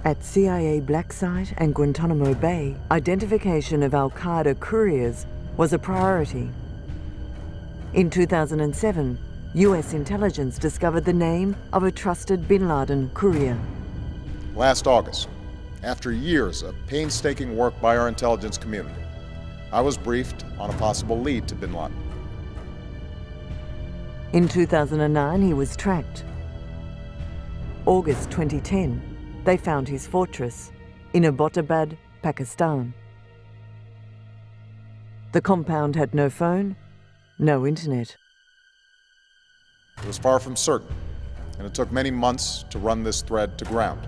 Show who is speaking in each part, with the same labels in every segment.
Speaker 1: At CIA Black Site and Guantanamo Bay, identification of al-Qaeda couriers was a priority. In 2007, US intelligence discovered the name of a trusted Bin Laden courier.
Speaker 2: Last August, after years of painstaking work by our intelligence community, I was briefed on a possible lead to Bin Laden.
Speaker 1: In 2009, he was tracked. August 2010, they found his fortress in Abbottabad, Pakistan. The compound had no phone, no internet.
Speaker 2: It was far from certain, and it took many months to run this thread to ground.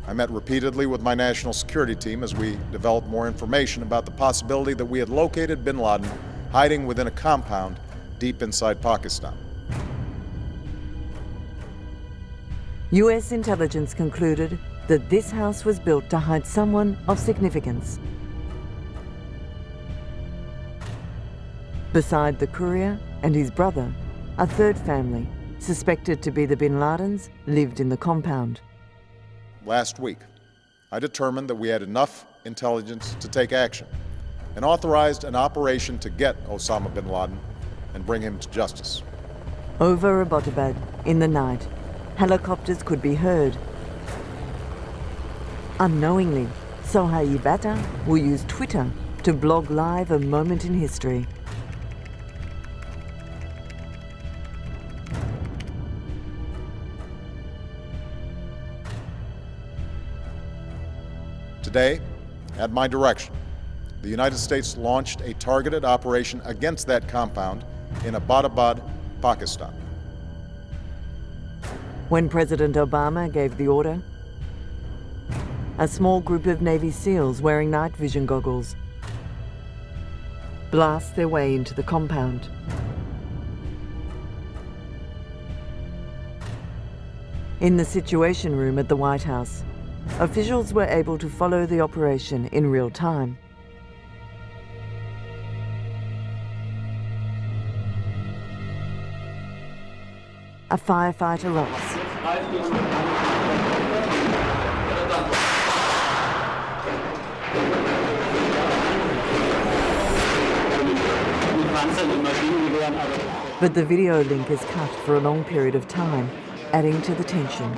Speaker 2: I met repeatedly with my national security team as we developed more information about the possibility that we had located Bin Laden hiding within a compound deep inside Pakistan.
Speaker 1: US intelligence concluded that this house was built to hide someone of significance. Beside the courier and his brother, a third family, suspected to be the Bin Ladens, lived in the compound.
Speaker 2: Last week, I determined that we had enough intelligence to take action and authorized an operation to get Osama bin Laden and bring him to justice.
Speaker 1: Over Abbottabad, in the night, helicopters could be heard. Unknowingly, Sohail Bata will use Twitter to blog live a moment in history.
Speaker 2: Today, at my direction, the United States launched a targeted operation against that compound in Abbottabad, Pakistan.
Speaker 1: When President Obama gave the order, a small group of Navy SEALs wearing night vision goggles blast their way into the compound. In the Situation Room at the White House, officials were able to follow the operation in real time. A firefight erupts. But the video link is cut for a long period of time, adding to the tension.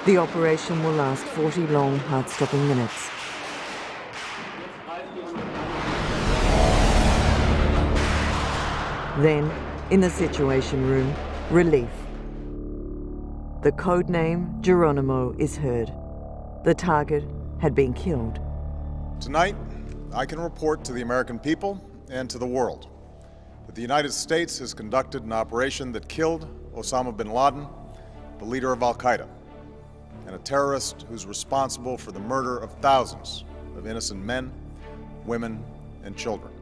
Speaker 1: The operation will last 40 long, heart-stopping minutes. Then, in the Situation Room, relief. The code name Geronimo is heard. The target had been killed.
Speaker 2: Tonight, I can report to the American people and to the world that the United States has conducted an operation that killed Osama bin Laden, the leader of al-Qaeda, and a terrorist who's responsible for the murder of thousands of innocent men, women, and children.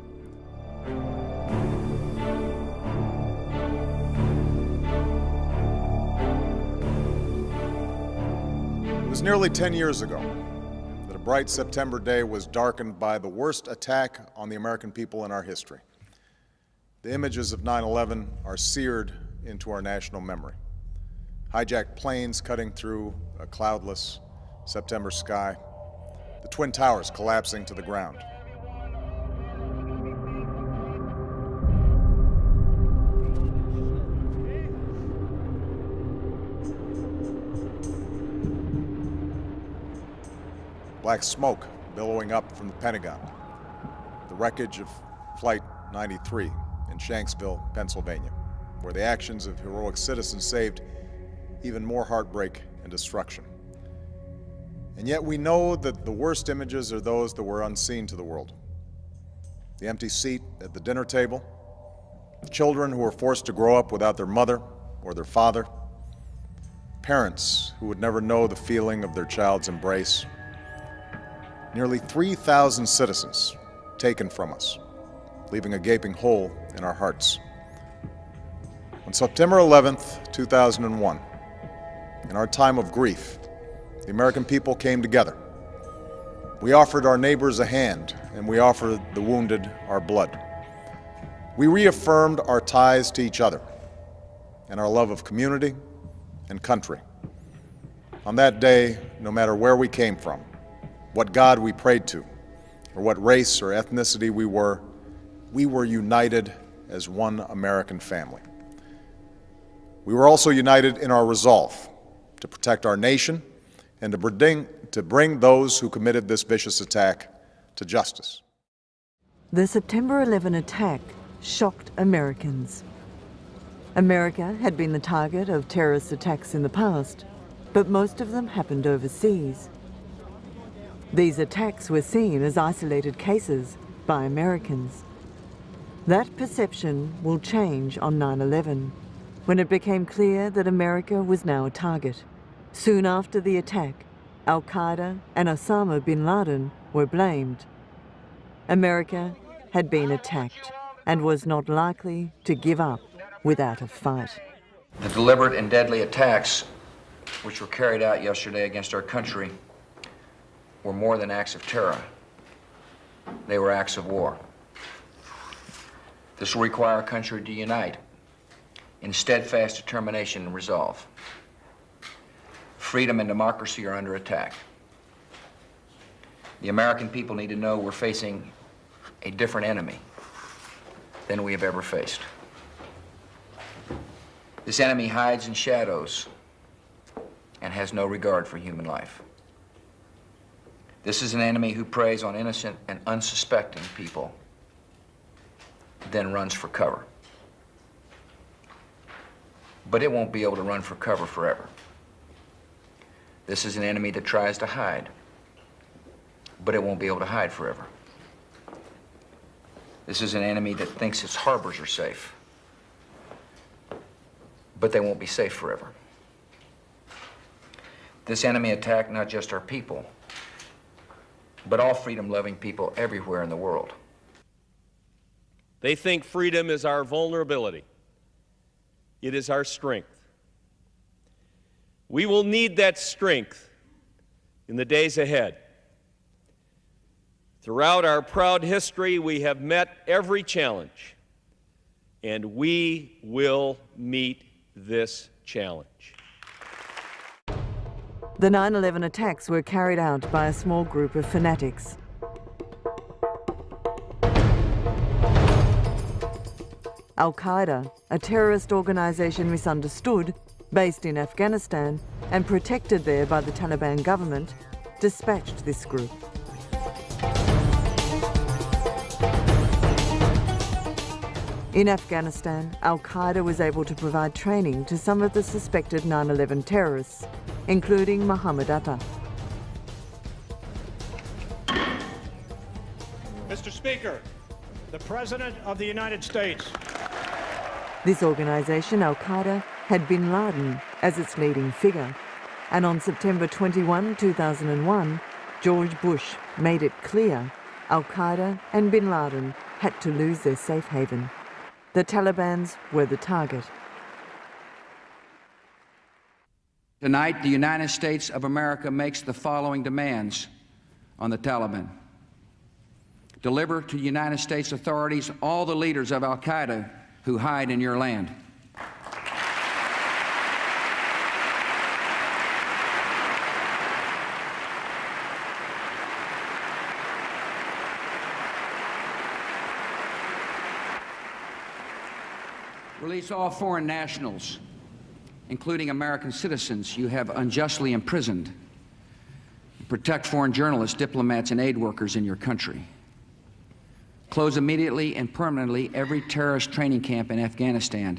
Speaker 2: It was nearly 10 years ago that a bright September day was darkened by the worst attack on the American people in our history. The images of 9/11 are seared into our national memory. Hijacked planes cutting through a cloudless September sky, the Twin Towers collapsing to the ground. Black smoke billowing up from the Pentagon. The wreckage of Flight 93 in Shanksville, Pennsylvania, where the actions of heroic citizens saved even more heartbreak and destruction. And yet we know that the worst images are those that were unseen to the world. The empty seat at the dinner table, the children who were forced to grow up without their mother or their father, parents who would never know the feeling of their child's embrace. Nearly 3,000 citizens taken from us, leaving a gaping hole in our hearts. On September 11th, 2001, in our time of grief, the American people came together. We offered our neighbors a hand, and we offered the wounded our blood. We reaffirmed our ties to each other and our love of community and country. On that day, no matter where we came from, what God we prayed to, or what race or ethnicity we were united as one American family. We were also united in our resolve to protect our nation and to bring those who committed this vicious attack to justice.
Speaker 1: The September 11 attack shocked Americans. America had been the target of terrorist attacks in the past, but most of them happened overseas. These attacks were seen as isolated cases by Americans. That perception will change on 9/11, when it became clear that America was now a target. Soon after the attack, Al-Qaeda and Osama Bin Laden were blamed. America had been attacked and was not likely to give up without a fight.
Speaker 3: The deliberate and deadly attacks which were carried out yesterday against our country were more than acts of terror. They were acts of war. This will require our country to unite in steadfast determination and resolve. Freedom and democracy are under attack. The American people need to know we're facing a different enemy than we have ever faced. This enemy hides in shadows and has no regard for human life. This is an enemy who preys on innocent and unsuspecting people, then runs for cover. But it won't be able to run for cover forever. This is an enemy that tries to hide, but it won't be able to hide forever. This is an enemy that thinks its harbors are safe, but they won't be safe forever. This enemy attacked not just our people, but all freedom-loving people everywhere in the world.
Speaker 4: They think freedom is our vulnerability. It is our strength. We will need that strength in the days ahead. Throughout our proud history, we have met every challenge, and we will meet this challenge.
Speaker 1: The 9/11 attacks were carried out by a small group of fanatics. Al-Qaeda, a terrorist organization misunderstood, based in Afghanistan and protected there by the Taliban government, dispatched this group. In Afghanistan, Al-Qaeda was able to provide training to some of the suspected 9/11 terrorists, including Mohammed Atta.
Speaker 5: Mr. Speaker, the President of the United States.
Speaker 1: This organization, Al-Qaeda, had Bin Laden as its leading figure, and on September 21, 2001, George Bush made it clear Al-Qaeda and Bin Laden had to lose their safe haven. The Talibans were the target.
Speaker 3: Tonight, the United States of America makes the following demands on the Taliban. Deliver to United States authorities all the leaders of Al-Qaeda who hide in your land. Release all foreign nationals, including American citizens you have unjustly imprisoned. Protect foreign journalists, diplomats, and aid workers in your country. Close immediately and permanently every terrorist training camp in Afghanistan,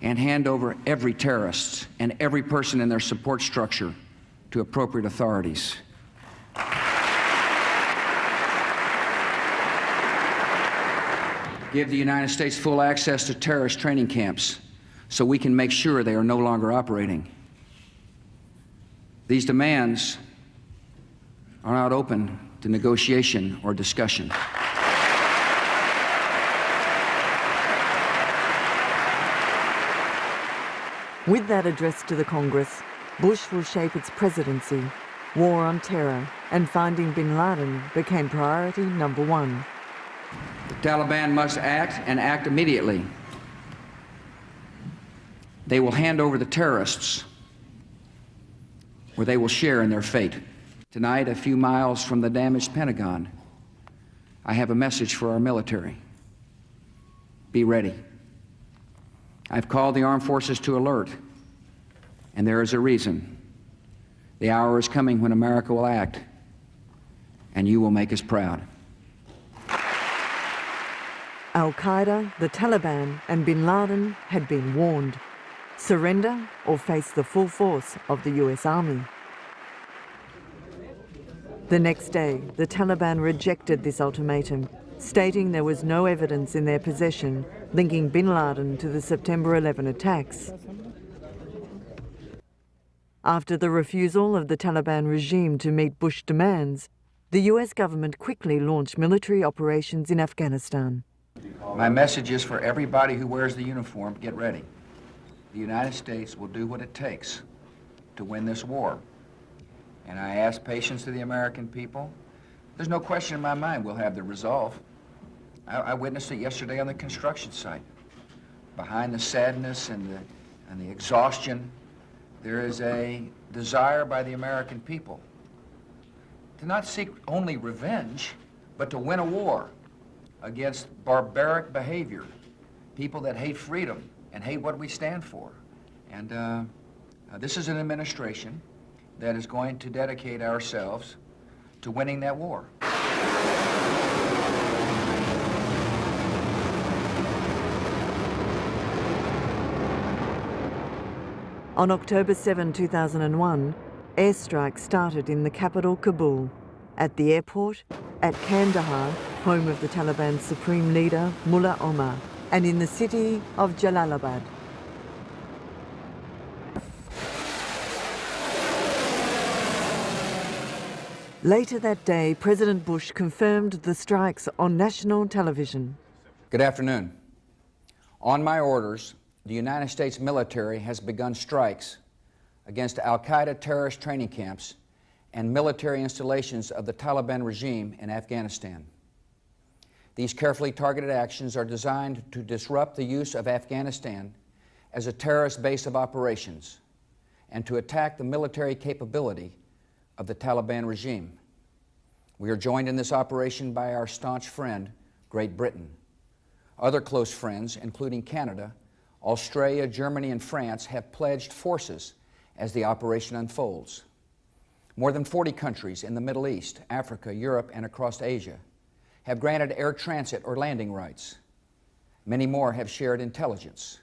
Speaker 3: and hand over every terrorist and every person in their support structure to appropriate authorities. Give the United States full access to terrorist training camps so we can make sure they are no longer operating. These demands are not open to negotiation or discussion.
Speaker 1: With that address to the Congress, Bush will shape its presidency. War on terror and finding Bin Laden became priority number one. The
Speaker 3: Taliban must act and act immediately. They will hand over the terrorists where they will share in their fate. Tonight, a few miles from the damaged Pentagon, I have a message for our military. Be ready. I've called the armed forces to alert, and there is a reason. The hour is coming when America will act, and you will make us proud.
Speaker 1: Al-Qaeda, the Taliban, and Bin Laden had been warned. Surrender or face the full force of the US Army. The next day, the Taliban rejected this ultimatum, stating there was no evidence in their possession linking Bin Laden to the September 11 attacks. After the refusal of the Taliban regime to meet Bush demands, the US government quickly launched military operations in Afghanistan.
Speaker 3: My message is for everybody who wears the uniform, get ready. The United States will do what it takes to win this war. And I ask patience to the American people. There's no question in my mind we'll have the resolve. I witnessed it yesterday on the construction site. Behind the sadness and the exhaustion, there is a desire by the American people to not seek only revenge, but to win a war against barbaric behavior, people that hate freedom and hate what we stand for. And this is an administration that is going to dedicate ourselves to winning that war.
Speaker 1: On October 7, 2001, airstrikes started in the capital, Kabul, at the airport, at Kandahar, home of the Taliban's supreme leader, Mullah Omar, and in the city of Jalalabad. Later that day, President Bush confirmed the strikes on national television.
Speaker 3: Good afternoon. On my orders, the United States military has begun strikes against Al-Qaeda terrorist training camps and military installations of the Taliban regime in Afghanistan. These carefully targeted actions are designed to disrupt the use of Afghanistan as a terrorist base of operations and to attack the military capability of the Taliban regime. We are joined in this operation by our staunch friend, Great Britain. Other close friends, including Canada, Australia, Germany, and France, have pledged forces as the operation unfolds. More than 40 countries in the Middle East, Africa, Europe, and across Asia have granted air transit or landing rights. Many more have shared intelligence.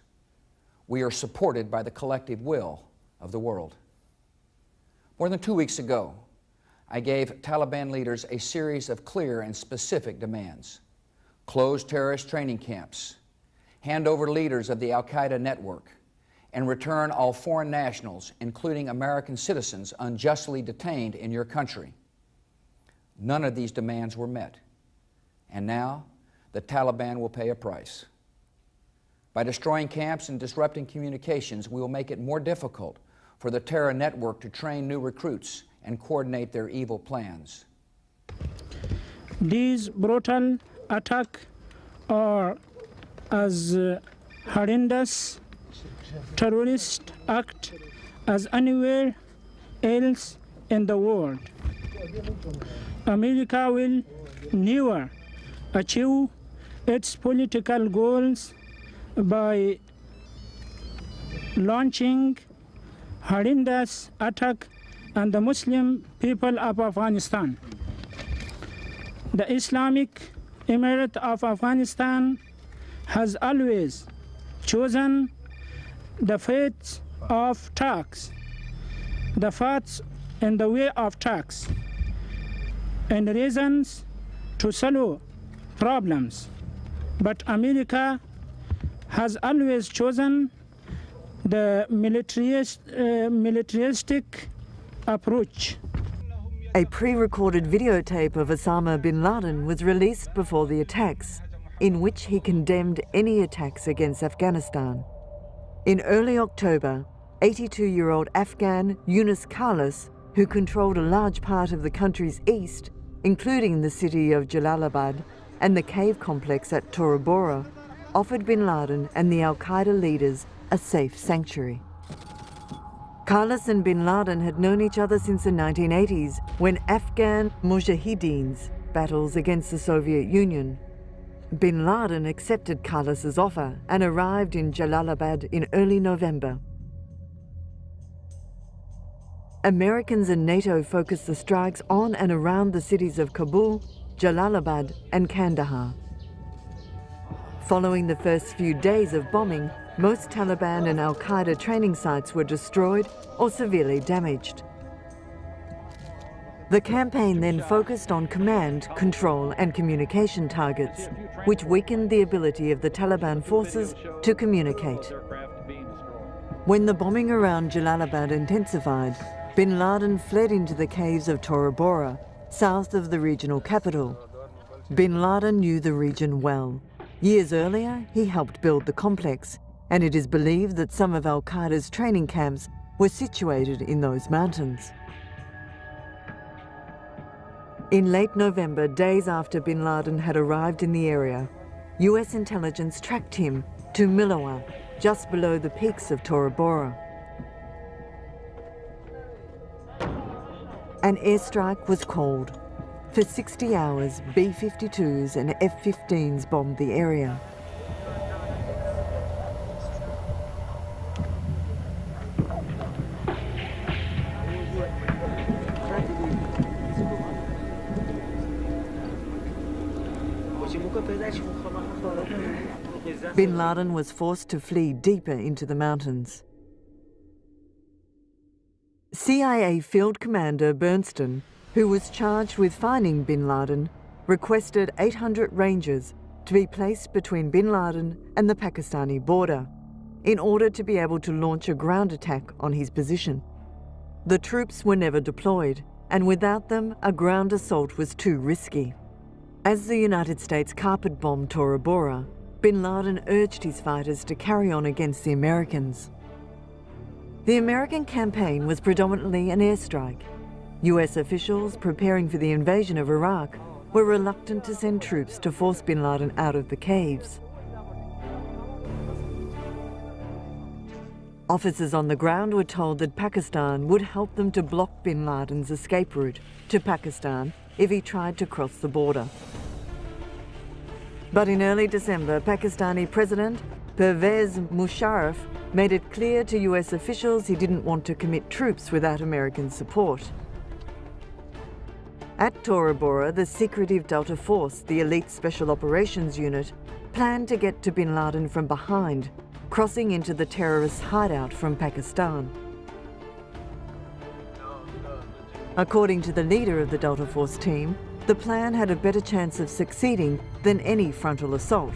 Speaker 3: We are supported by the collective will of the world. More than 2 weeks ago, I gave Taliban leaders a series of clear and specific demands. Close terrorist training camps, hand over leaders of the Al-Qaeda network, and return all foreign nationals, including American citizens unjustly detained in your country. None of these demands were met. And now, the Taliban will pay a price. By destroying camps and disrupting communications, we will make it more difficult for the terror network to train new recruits and coordinate their evil plans.
Speaker 6: These brutal attacks are as horrendous terrorist act as anywhere else in the world. America will never achieve its political goals by launching horrendous attack on the Muslim people of Afghanistan. The Islamic Emirate of Afghanistan has always chosen the faith of tax, the faith in the way of tax, and reasons to solve problems. But America has always chosen the militaristic approach.
Speaker 1: A pre-recorded videotape of Osama Bin Laden was released before the attacks, in which he condemned any attacks against Afghanistan. In early October, 82-year-old Afghan Yunus Khalis, who controlled a large part of the country's east, including the city of Jalalabad and the cave complex at Tora Bora, offered Bin Laden and the Al-Qaeda leaders a safe sanctuary. Carlos and Bin Laden had known each other since the 1980s, when Afghan Mujahideens battles against the Soviet Union. Bin Laden accepted Carlos's offer and arrived in Jalalabad in early November. Americans and NATO focused the strikes on and around the cities of Kabul, Jalalabad and Kandahar. Following the first few days of bombing, most Taliban and Al-Qaeda training sites were destroyed or severely damaged. The campaign then focused on command, control and communication targets, which weakened the ability of the Taliban forces to communicate. When the bombing around Jalalabad intensified, Bin Laden fled into the caves of Tora Bora, south of the regional capital. Bin Laden knew the region well. Years earlier, he helped build the complex, and it is believed that some of Al-Qaeda's training camps were situated in those mountains. In late November, days after Bin Laden had arrived in the area, US intelligence tracked him to Milawa, just below the peaks of Tora Bora. An airstrike was called. For 60 hours, B-52s and F-15s bombed the area. Bin Laden was forced to flee deeper into the mountains. CIA Field Commander Bernstein, who was charged with finding Bin Laden, requested 800 Rangers to be placed between Bin Laden and the Pakistani border in order to be able to launch a ground attack on his position. The troops were never deployed, and without them, a ground assault was too risky. As the United States carpet-bombed Tora Bora, Bin Laden urged his fighters to carry on against the Americans. The American campaign was predominantly an airstrike. US officials preparing for the invasion of Iraq were reluctant to send troops to force Bin Laden out of the caves. Officers on the ground were told that Pakistan would help them to block Bin Laden's escape route to Pakistan if he tried to cross the border. But in early December, Pakistani President Pervez Musharraf made it clear to US officials he didn't want to commit troops without American support. At Tora Bora, the secretive Delta Force, the elite Special Operations Unit, planned to get to Bin Laden from behind, crossing into the terrorist hideout from Pakistan. According to the leader of the Delta Force team, the plan had a better chance of succeeding than any frontal assault.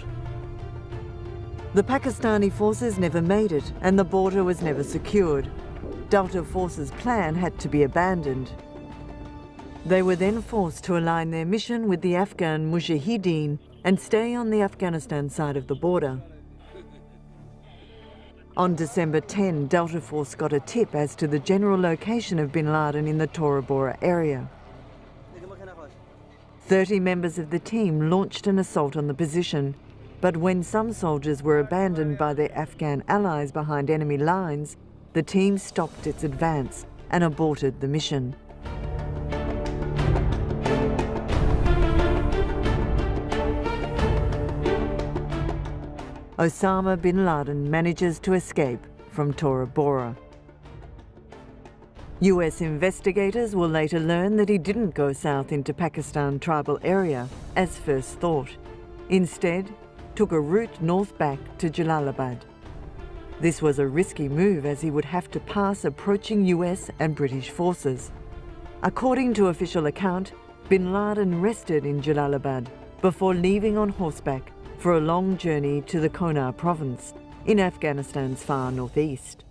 Speaker 1: The Pakistani forces never made it, and the border was never secured. Delta Force's plan had to be abandoned. They were then forced to align their mission with the Afghan Mujahideen and stay on the Afghanistan side of the border. On December 10, Delta Force got a tip as to the general location of Bin Laden in the Tora Bora area. 30 members of the team launched an assault on the position, but when some soldiers were abandoned by their Afghan allies behind enemy lines, the team stopped its advance and aborted the mission. Osama Bin Laden manages to escape from Tora Bora. US investigators will later learn that he didn't go south into Pakistan tribal area as first thought. Instead, took a route north back to Jalalabad. This was a risky move as he would have to pass approaching US and British forces. According to official account, Bin Laden rested in Jalalabad before leaving on horseback for a long journey to the Konar province in Afghanistan's far northeast.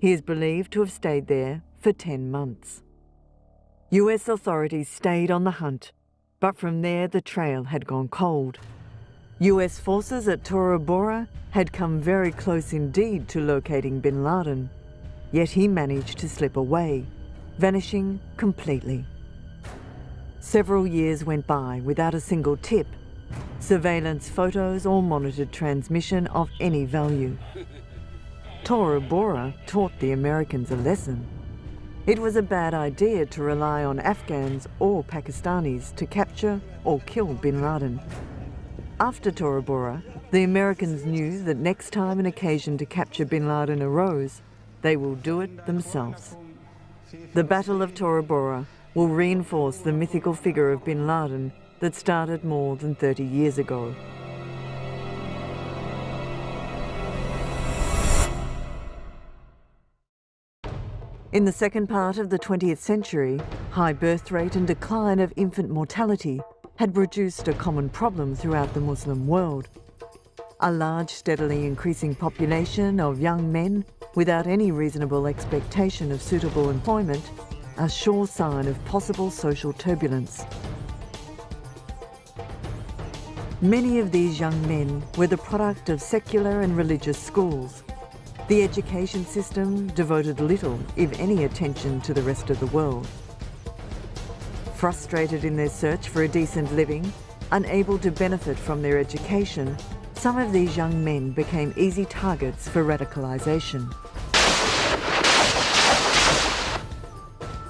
Speaker 1: He is believed to have stayed there for 10 months. US authorities stayed on the hunt, but from there the trail had gone cold. US forces at Tora Bora had come very close indeed to locating Bin Laden, yet he managed to slip away, vanishing completely. Several years went by without a single tip, surveillance photos or monitored transmission of any value. Tora Bora taught the Americans a lesson. It was a bad idea to rely on Afghans or Pakistanis to capture or kill Bin Laden. After Tora Bora, the Americans knew that next time an occasion to capture Bin Laden arose, they will do it themselves. The Battle of Tora Bora will reinforce the mythical figure of Bin Laden that started more than 30 years ago. In the second part of the 20th century, high birth rate and decline of infant mortality had produced a common problem throughout the Muslim world. A large, steadily increasing population of young men without any reasonable expectation of suitable employment, a sure sign of possible social turbulence. Many of these young men were the product of secular and religious schools. The education system devoted little, if any, attention to the rest of the world. Frustrated in their search for a decent living, unable to benefit from their education, some of these young men became easy targets for radicalization.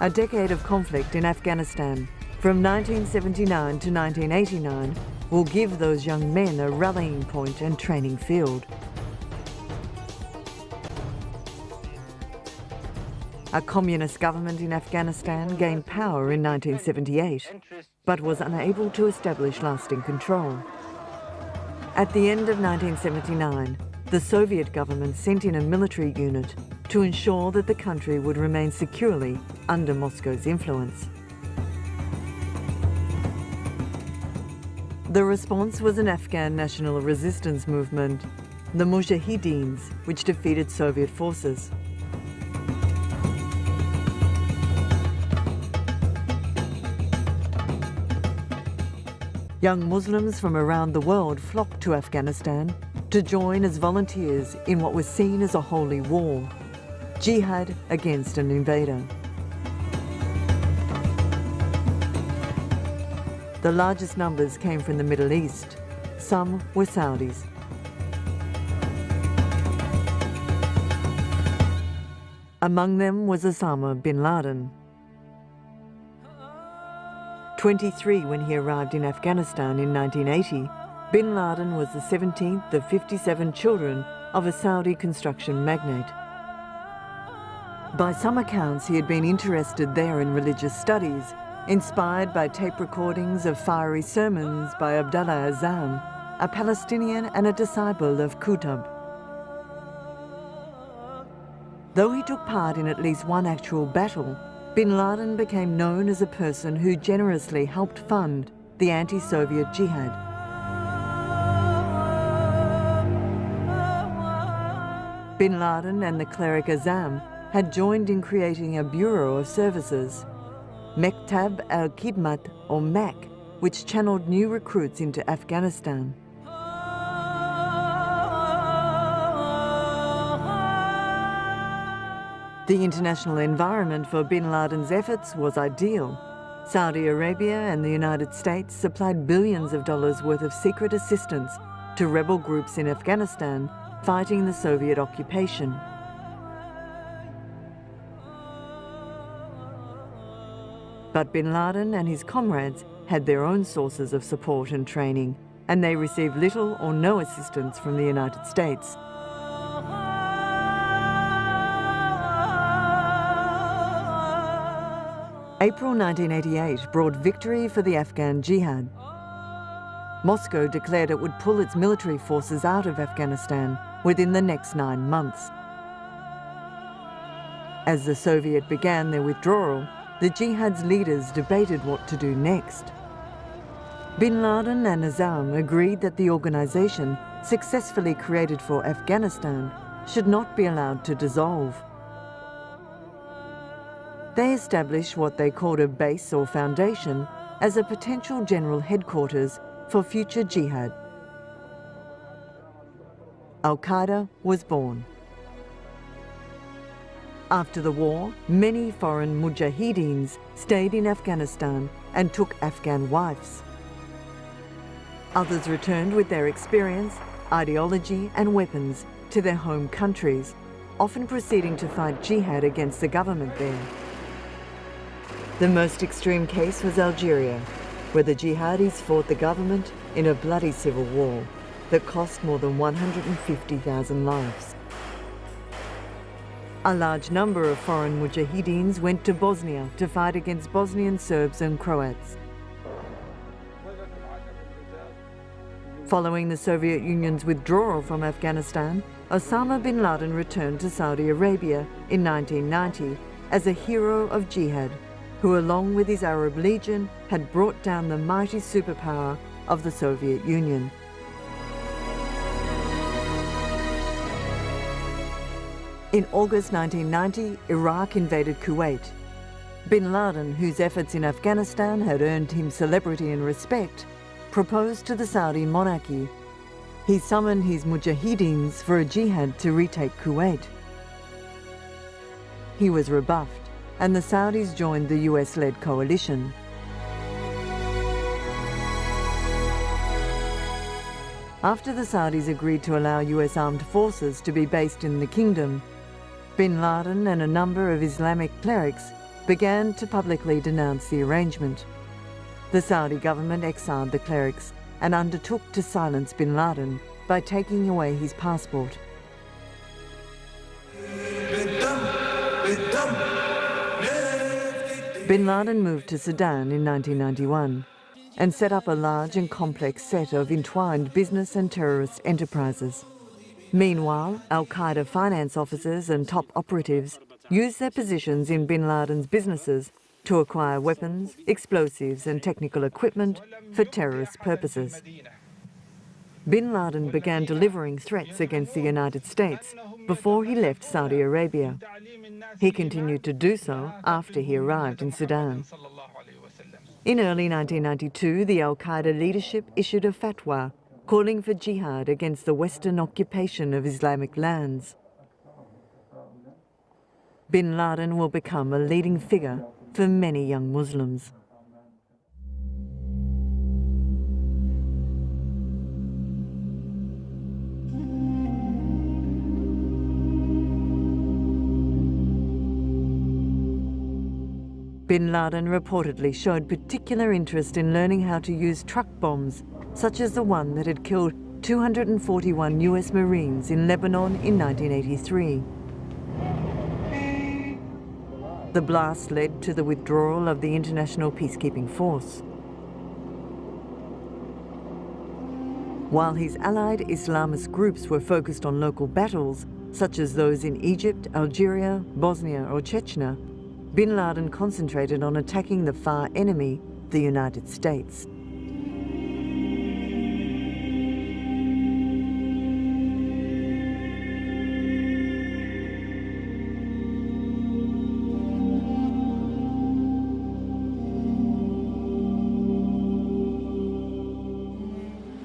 Speaker 1: A decade of conflict in Afghanistan, from 1979 to 1989, will give those young men a rallying point and training field. A communist government in Afghanistan gained power in 1978, but was unable to establish lasting control. At the end of 1979, the Soviet government sent in a military unit to ensure that the country would remain securely under Moscow's influence. The response was an Afghan national resistance movement, the Mujahideens, which defeated Soviet forces. Young Muslims from around the world flocked to Afghanistan to join as volunteers in what was seen as a holy war, jihad against an invader. The largest numbers came from the Middle East. Some were Saudis. Among them was Osama Bin Laden. 23 when he arrived in Afghanistan in 1980, Bin Laden was the 17th of 57 children of a Saudi construction magnate. By some accounts, he had been interested there in religious studies, inspired by tape recordings of fiery sermons by Abdullah Azzam, a Palestinian and a disciple of Qutb. Though he took part in at least one actual battle, Bin Laden became known as a person who generously helped fund the anti-Soviet jihad. Bin Laden and the cleric Azzam had joined in creating a bureau of services, Mektab al-Khidmat, or MAC, which channeled new recruits into Afghanistan. The international environment for Bin Laden's efforts was ideal. Saudi Arabia and the United States supplied billions of dollars worth of secret assistance to rebel groups in Afghanistan fighting the Soviet occupation. But Bin Laden and his comrades had their own sources of support and training, and they received little or no assistance from the United States. April 1988 brought victory for the Afghan jihad. Moscow declared it would pull its military forces out of Afghanistan within the next 9 months. As the Soviet began their withdrawal, the jihad's leaders debated what to do next. Bin Laden and Azzam agreed that the organization successfully created for Afghanistan should not be allowed to dissolve. They established what they called a base or foundation as a potential general headquarters for future jihad. Al-Qaeda was born. After the war, many foreign mujahideens stayed in Afghanistan and took Afghan wives. Others returned with their experience, ideology and weapons to their home countries, often proceeding to fight jihad against the government there. The most extreme case was Algeria, where the jihadis fought the government in a bloody civil war that cost more than 150,000 lives. A large number of foreign mujahideens went to Bosnia to fight against Bosnian Serbs and Croats. Following the Soviet Union's withdrawal from Afghanistan, Osama bin Laden returned to Saudi Arabia in 1990 as a hero of jihad, who along with his Arab Legion had brought down the mighty superpower of the Soviet Union. In August 1990, Iraq invaded Kuwait. Bin Laden, whose efforts in Afghanistan had earned him celebrity and respect, proposed to the Saudi monarchy. He summoned his mujahideens for a jihad to retake Kuwait. He was rebuffed, and the Saudis joined the US-led coalition. After the Saudis agreed to allow US armed forces to be based in the kingdom, Bin Laden and a number of Islamic clerics began to publicly denounce the arrangement. The Saudi government exiled the clerics and undertook to silence Bin Laden by taking away his passport. Bin Laden moved to Sudan in 1991 and set up a large and complex set of entwined business and terrorist enterprises. Meanwhile, al-Qaeda finance officers and top operatives used their positions in Bin Laden's businesses to acquire weapons, explosives and technical equipment for terrorist purposes. Bin Laden began delivering threats against the United States before he left Saudi Arabia. He continued to do so after he arrived in Sudan. In early 1992, the al-Qaeda leadership issued a fatwa calling for jihad against the Western occupation of Islamic lands. Bin Laden will become a leading figure for many young Muslims. Bin Laden reportedly showed particular interest in learning how to use truck bombs, such as the one that had killed 241 US Marines in Lebanon in 1983. The blast led to the withdrawal of the international peacekeeping force. While his allied Islamist groups were focused on local battles, such as those in Egypt, Algeria, Bosnia or Chechnya, Bin Laden concentrated on attacking the far enemy, the United States.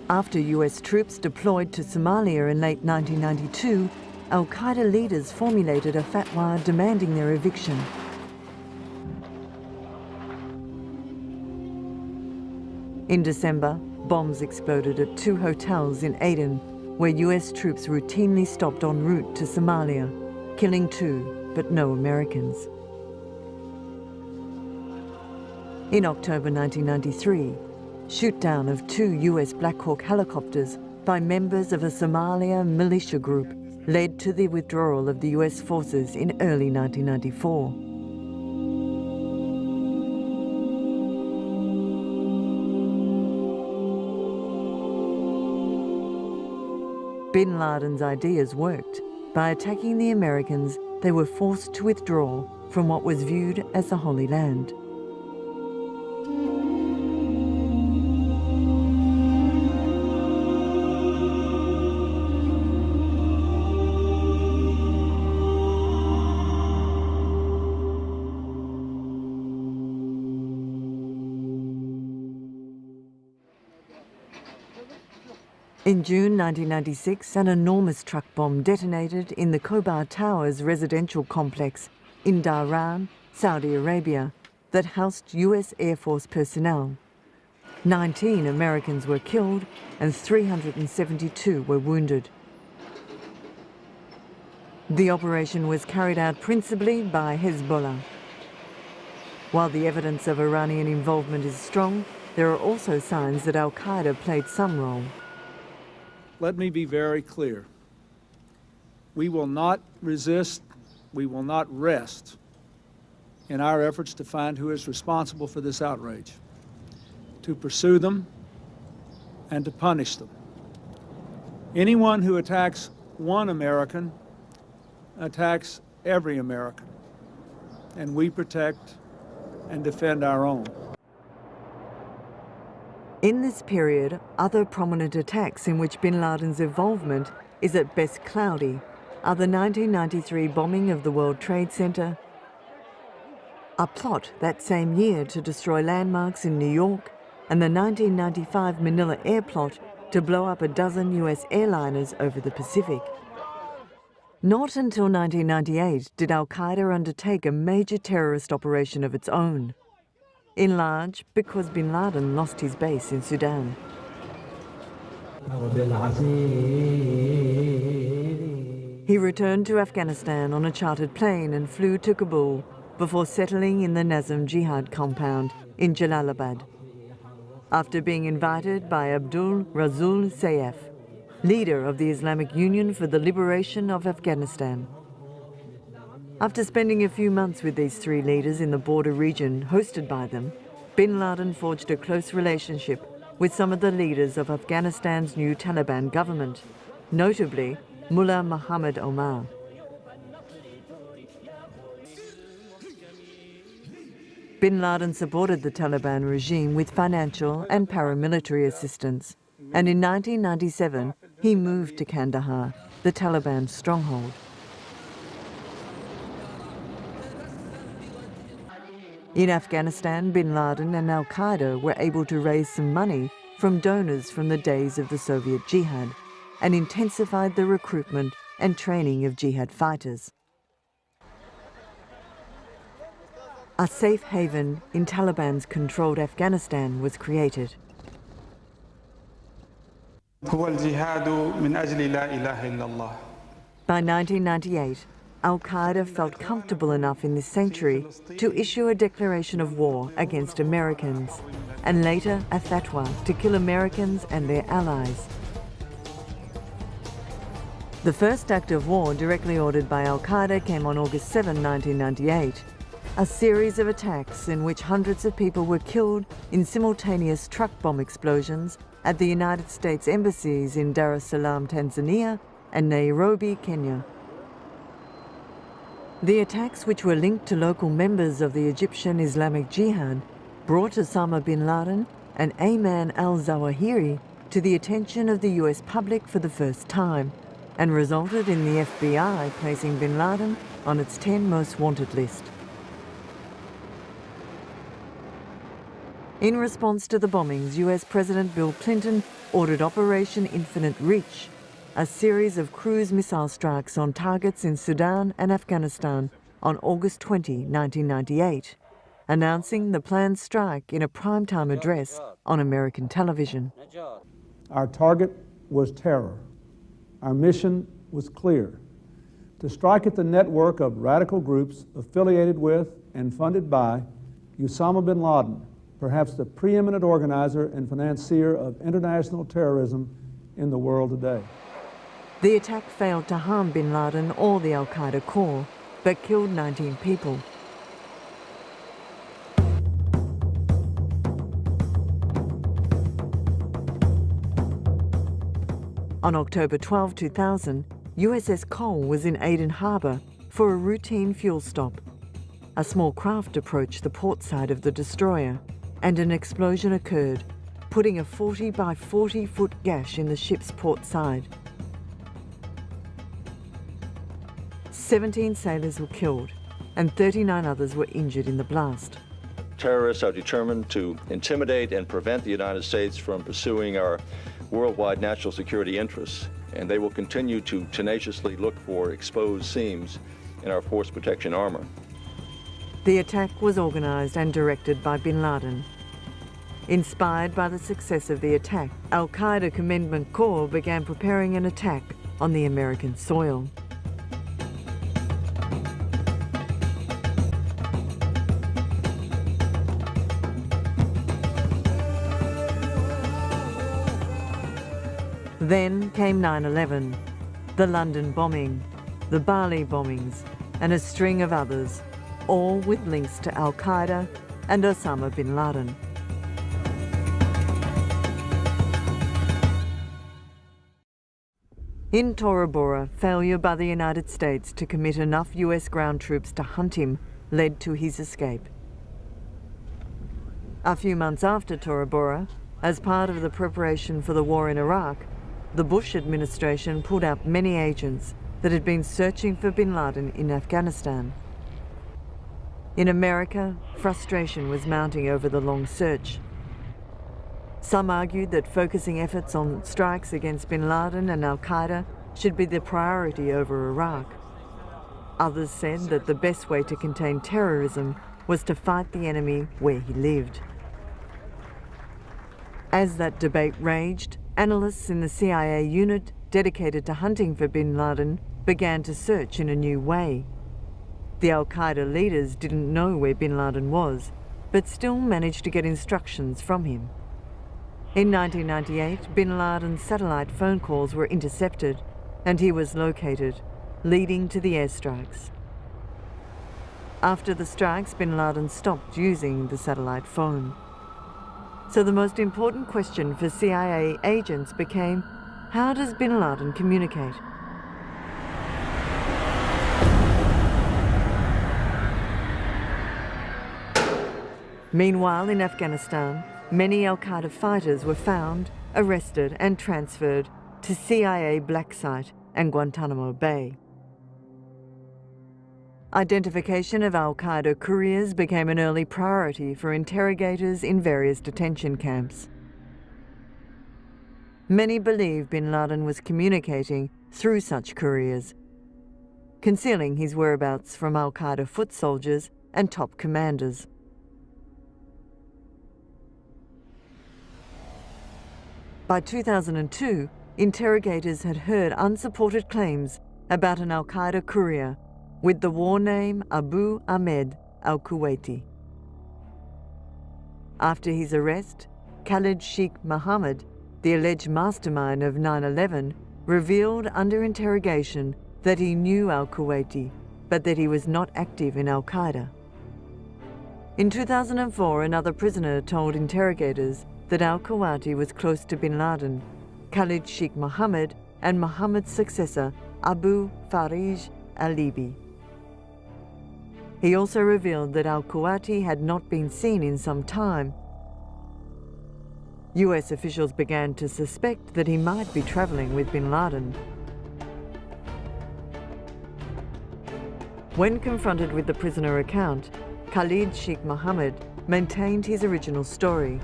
Speaker 1: After US troops deployed to Somalia in late 1992, al-Qaeda leaders formulated a fatwa demanding their eviction. In December, bombs exploded at 2 hotels in Aden, where US troops routinely stopped en route to Somalia, killing 2, but no Americans. In October 1993, shoot-down of 2 US Black Hawk helicopters by members of a Somalia militia group led to the withdrawal of the US forces in early 1994. Bin Laden's ideas worked. By attacking the Americans, they were forced to withdraw from what was viewed as the Holy Land. In June 1996, an enormous truck bomb detonated in the Khobar Towers residential complex in Dhahran, Saudi Arabia, that housed US Air Force personnel. 19 Americans were killed and 372 were wounded. The operation was carried out principally by Hezbollah. While the evidence of Iranian involvement is strong, there are also signs that al-Qaeda played some role.
Speaker 7: Let me be very clear. We will not resist, we will not rest in our efforts to find who is responsible for this outrage, to pursue them and to punish them. Anyone who attacks one American attacks every American, and we protect and defend our own.
Speaker 1: In this period, other prominent attacks in which bin Laden's involvement is at best cloudy are the 1993 bombing of the World Trade Center, a plot that same year to destroy landmarks in New York, and the 1995 Manila air plot to blow up a dozen US airliners over the Pacific. Not until 1998 did al-Qaeda undertake a major terrorist operation of its own, in large because bin Laden lost his base in Sudan. He returned to Afghanistan on a chartered plane and flew to Kabul before settling in the Nazm Jihad compound in Jalalabad, after being invited by Abdul Razul Sayef, leader of the Islamic Union for the Liberation of Afghanistan. After spending a few months with these three leaders in the border region hosted by them, bin Laden forged a close relationship with some of the leaders of Afghanistan's new Taliban government, notably Mullah Muhammad Omar. Bin Laden supported the Taliban regime with financial and paramilitary assistance, and in 1997 he moved to Kandahar, the Taliban stronghold. In Afghanistan, bin Laden and al-Qaeda were able to raise some money from donors from the days of the Soviet Jihad and intensified the recruitment and training of jihad fighters. A safe haven in Taliban's controlled Afghanistan was created.
Speaker 8: هو الجهاد من أجل لا إله إلا الله.
Speaker 1: By 1998, al-Qaeda felt comfortable enough in this sanctuary to issue a declaration of war against Americans, and later a fatwa to kill Americans and their allies. The first act of war directly ordered by al-Qaeda came on August 7, 1998. A series of attacks in which hundreds of people were killed in simultaneous truck bomb explosions at the United States embassies in Dar es Salaam, Tanzania, and Nairobi, Kenya. The attacks, which were linked to local members of the Egyptian Islamic Jihad, brought Osama Bin Laden and Ayman al-Zawahiri to the attention of the US public for the first time, and resulted in the FBI placing Bin Laden on its 10 most wanted list. In response to the bombings, US President Bill Clinton ordered Operation Infinite Reach, a series of cruise missile strikes on targets in Sudan and Afghanistan on August 20, 1998, announcing the planned strike in a primetime address on American television.
Speaker 7: Our target was terror. Our mission was clear: to strike at the network of radical groups affiliated with and funded by Osama Bin Laden, perhaps the preeminent organizer and financier of international terrorism in the world today.
Speaker 1: The attack failed to harm Bin Laden or the al-Qaeda core, but killed 19 people. On October 12, 2000, USS Cole was in Aden Harbour for a routine fuel stop. A small craft approached the port side of the destroyer, and an explosion occurred, putting a 40 by 40 foot gash in the ship's port side. 17 sailors were killed, and 39 others were injured in the blast.
Speaker 9: Terrorists are determined to intimidate and prevent the United States from pursuing our worldwide national security interests, and they will continue to tenaciously look for exposed seams in our force protection armor.
Speaker 1: The attack was organized and directed by Bin Laden. Inspired by the success of the attack, Al-Qaeda Commandment Corps began preparing an attack on the American soil. Then came 9/11, the London bombing, the Bali bombings, and a string of others, all with links to Al-Qaeda and Osama Bin Laden. In Tora Bora, failure by the United States to commit enough US ground troops to hunt him led to his escape. A few months after Tora Bora, as part of the preparation for the war in Iraq, the Bush administration pulled out many agents that had been searching for Bin Laden in Afghanistan. In America, frustration was mounting over the long search. Some argued that focusing efforts on strikes against Bin Laden and Al-Qaeda should be the priority over Iraq. Others said that the best way to contain terrorism was to fight the enemy where he lived. As that debate raged, analysts in the CIA unit dedicated to hunting for Bin Laden began to search in a new way. The Al-Qaeda leaders didn't know where Bin Laden was, but still managed to get instructions from him. In 1998, Bin Laden's satellite phone calls were intercepted and he was located, leading to the airstrikes. After the strikes, Bin Laden stopped using the satellite phone. So the most important question for CIA agents became, how does Bin Laden communicate? Meanwhile, in Afghanistan, many Al-Qaeda fighters were found, arrested and transferred to CIA Black Site and Guantanamo Bay. Identification of Al-Qaeda couriers became an early priority for interrogators in various detention camps. Many believe Bin Laden was communicating through such couriers, concealing his whereabouts from Al-Qaeda foot soldiers and top commanders. By 2002, interrogators had heard unsupported claims about an Al-Qaeda courier with the war name Abu Ahmed al-Kuwaiti. After his arrest, Khalid Sheikh Mohammed, the alleged mastermind of 9/11, revealed under interrogation that he knew al-Kuwaiti, but that he was not active in Al-Qaeda. In 2004, another prisoner told interrogators that al-Kuwaiti was close to Bin Laden, Khalid Sheikh Mohammed, and Mohammed's successor, Abu Farij al-Libi. He also revealed that al-Kuwaiti had not been seen in some time. US officials began to suspect that he might be traveling with Bin Laden. When confronted with the prisoner account, Khalid Sheikh Mohammed maintained his original story.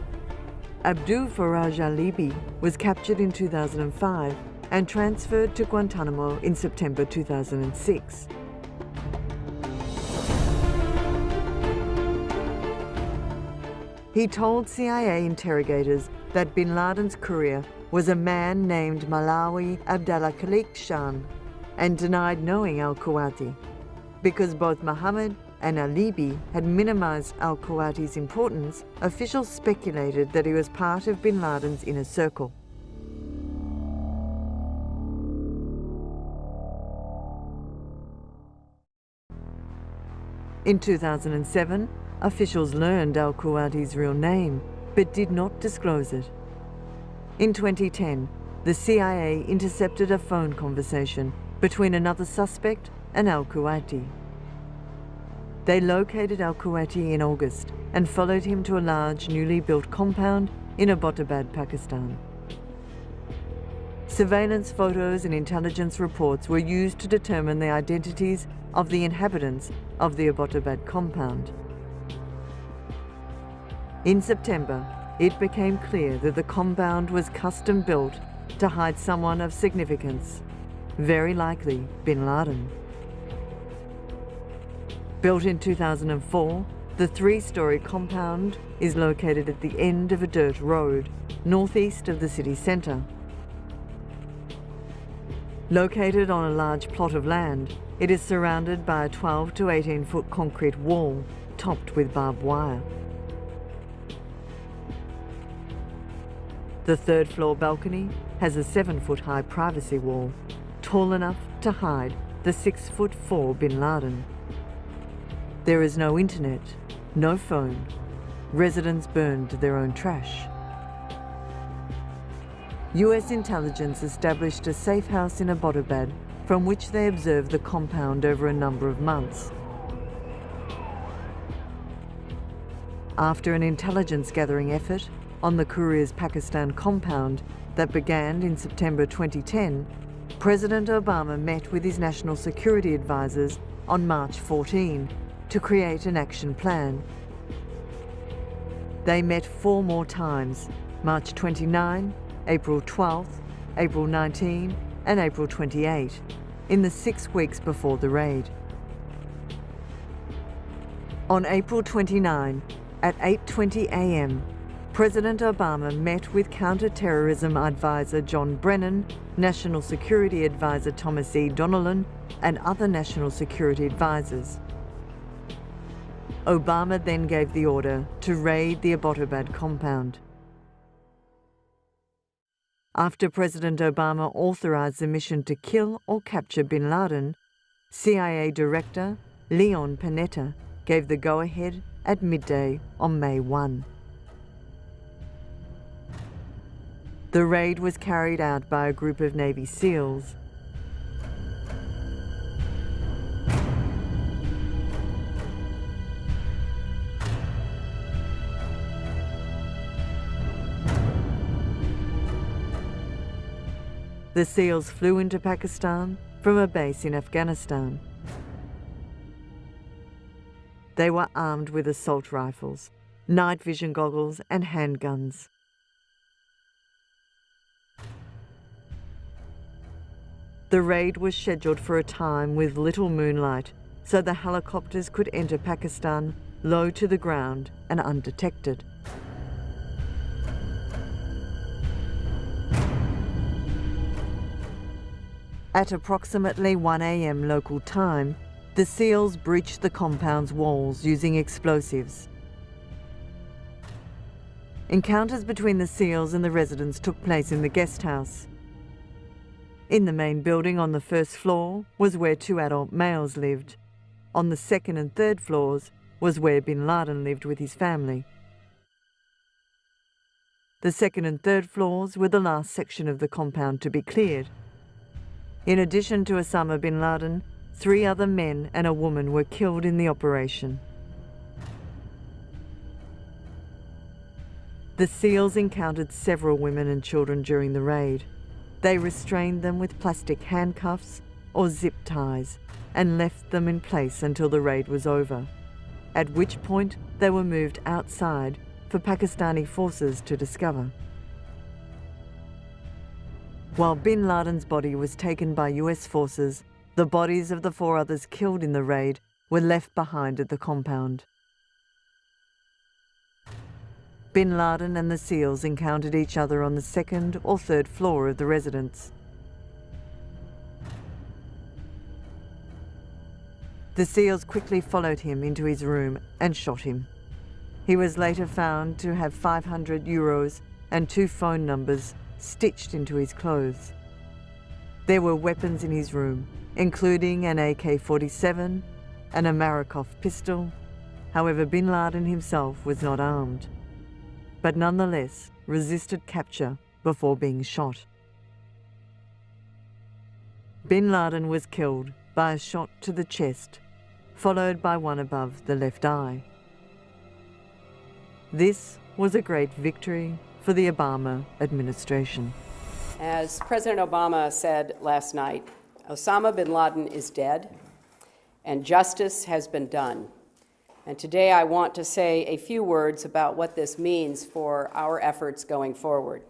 Speaker 1: Abdul Faraj al-Libi was captured in 2005 and transferred to Guantanamo in September 2006. He told CIA interrogators that Bin Laden's courier was a man named Malawi Abdallah Khalik Shan and denied knowing al-Kuwaiti. Because both Mohammed and al-Libi had minimized al-Kuwaiti's importance, officials speculated that he was part of Bin Laden's inner circle. In 2007, officials learned al-Kuwaiti's real name, but did not disclose it. In 2010, the CIA intercepted a phone conversation between another suspect and al-Kuwaiti. They located al-Kuwaiti in August and followed him to a large, newly built compound in Abbottabad, Pakistan. Surveillance photos and intelligence reports were used to determine the identities of the inhabitants of the Abbottabad compound. In September, it became clear that the compound was custom built to hide someone of significance, very likely Bin Laden. Built in 2004, the three-story compound is located at the end of a dirt road, northeast of the city centre. Located on a large plot of land, it is surrounded by a 12 to 18-foot concrete wall topped with barbed wire. The third-floor balcony has a 7-foot-high privacy wall, tall enough to hide the 6'4" Bin Laden. There is no internet, no phone. Residents burned their own trash. US intelligence established a safe house in Abbottabad from which they observed the compound over a number of months. After an intelligence gathering effort on the Courier's Pakistan compound that began in September 2010, President Obama met with his national security advisors on March 14 to create an action plan. They met 4 more times, March 29, April 12, April 19, and April 28, in the 6 weeks before the raid. On April 29, at 8:20 a.m., President Obama met with counter-terrorism advisor John Brennan, National Security Advisor Thomas E. Donnellan, and other national security advisors. Obama then gave the order to raid the Abbottabad compound. After President Obama authorized the mission to kill or capture Bin Laden, CIA Director Leon Panetta gave the go-ahead at midday on May 1. The raid was carried out by a group of Navy SEALs. The SEALs flew into Pakistan from a base in Afghanistan. They were armed with assault rifles, night vision goggles, and handguns. The raid was scheduled for a time with little moonlight, so the helicopters could enter Pakistan low to the ground and undetected. At approximately 1 a.m. local time, the SEALs breached the compound's walls using explosives. Encounters between the SEALs and the residents took place in the guest house. In the main building on the first floor was where 2 adult males lived. On the second and third floors was where Bin Laden lived with his family. The second and third floors were the last section of the compound to be cleared. In addition to Osama Bin Laden, 3 other men and a woman were killed in the operation. The SEALs encountered several women and children during the raid. They restrained them with plastic handcuffs or zip ties and left them in place until the raid was over, at which point they were moved outside for Pakistani forces to discover. While Bin Laden's body was taken by US forces, the bodies of the 4 others killed in the raid were left behind at the compound. Bin Laden and the SEALs encountered each other on the 2nd or 3rd floor of the residence. The SEALs quickly followed him into his room and shot him. He was later found to have 500 euros and 2 phone numbers stitched into his clothes. There were weapons in his room, including an AK-47 and a Marakov pistol. However, Bin Laden himself was not armed, but nonetheless resisted capture before being shot. Bin Laden was killed by a shot to the chest, followed by one above the left eye. This was a great victory for the Obama administration.
Speaker 10: As President Obama said last night, Osama bin Laden is dead, and justice has been done. And today I want to say a few words about what this means for our efforts going forward.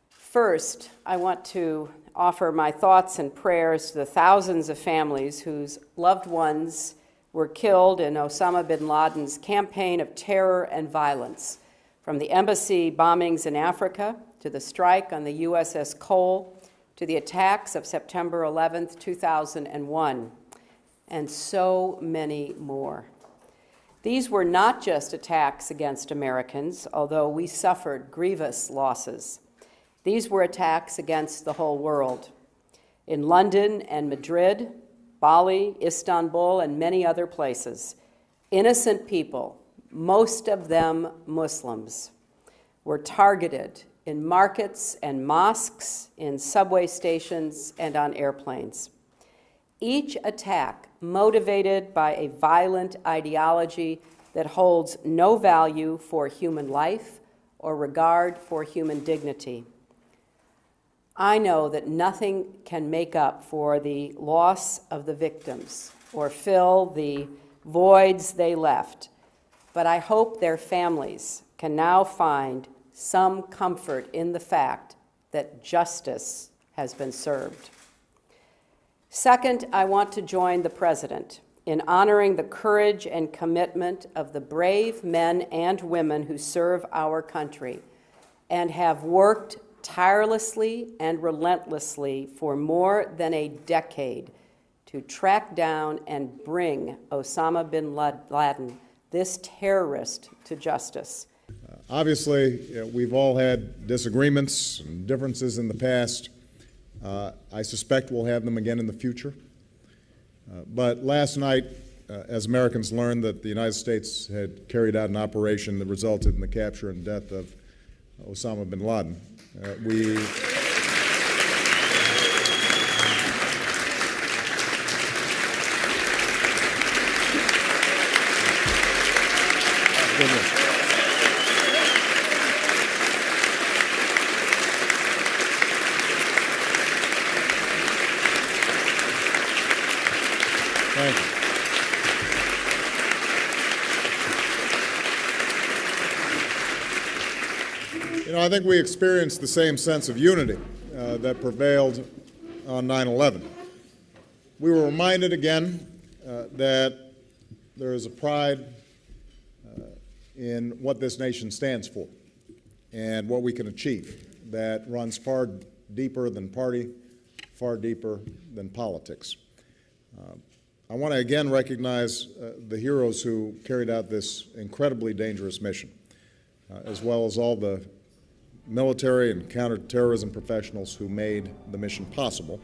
Speaker 10: First, I want to offer my thoughts and prayers to the thousands of families whose loved ones were killed in Osama bin Laden's campaign of terror and violence, from the embassy bombings in Africa to the strike on the USS Cole to the attacks of September 11th, 2001, and so many more. These were not just attacks against Americans, although we suffered grievous losses. These were attacks against the whole world. In London and Madrid, Bali, Istanbul, and many other places, innocent people, most of them Muslims, were targeted in markets and mosques, in subway stations, and on airplanes. Each attack motivated by a violent ideology that holds no value for human life or regard for human dignity. I know that nothing can make up for the loss of the victims or fill the voids they left, but I hope their families can now find some comfort in the fact that justice has been served. Second, I want to join the President in honoring the courage and commitment of the brave men and women who serve our country and have worked tirelessly and relentlessly for more than a decade to track down and bring Osama bin Laden, this terrorist, to justice.
Speaker 2: Obviously, we've all had disagreements and differences in the past. I suspect we'll have them again in the future. But last night, as Americans learned that the United States had carried out an operation that resulted in the capture and death of Osama bin Laden, we Thank you. You know, I think we experienced the same sense of unity that prevailed on 9/11. We were reminded again that there is a pride in what this nation stands for and what we can achieve that runs far deeper than party, far deeper than politics. I want to again recognize the heroes who carried out this incredibly dangerous mission, as well as all the military and counterterrorism professionals who made the mission possible.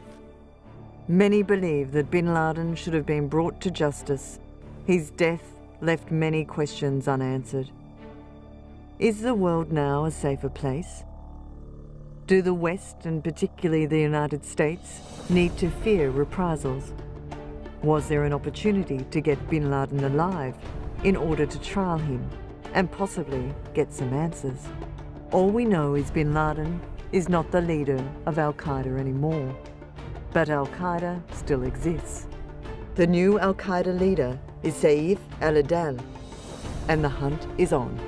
Speaker 1: Many believe that bin Laden should have been brought to justice. His death left many questions unanswered. Is the world now a safer place? Do the West, and particularly the United States, need to fear reprisals? Was there an opportunity to get bin Laden alive in order to trial him and possibly get some answers? All we know is bin Laden is not the leader of Al-Qaeda anymore, but Al-Qaeda still exists. The new Al-Qaeda leader is Saif al-Adel, and the hunt is on.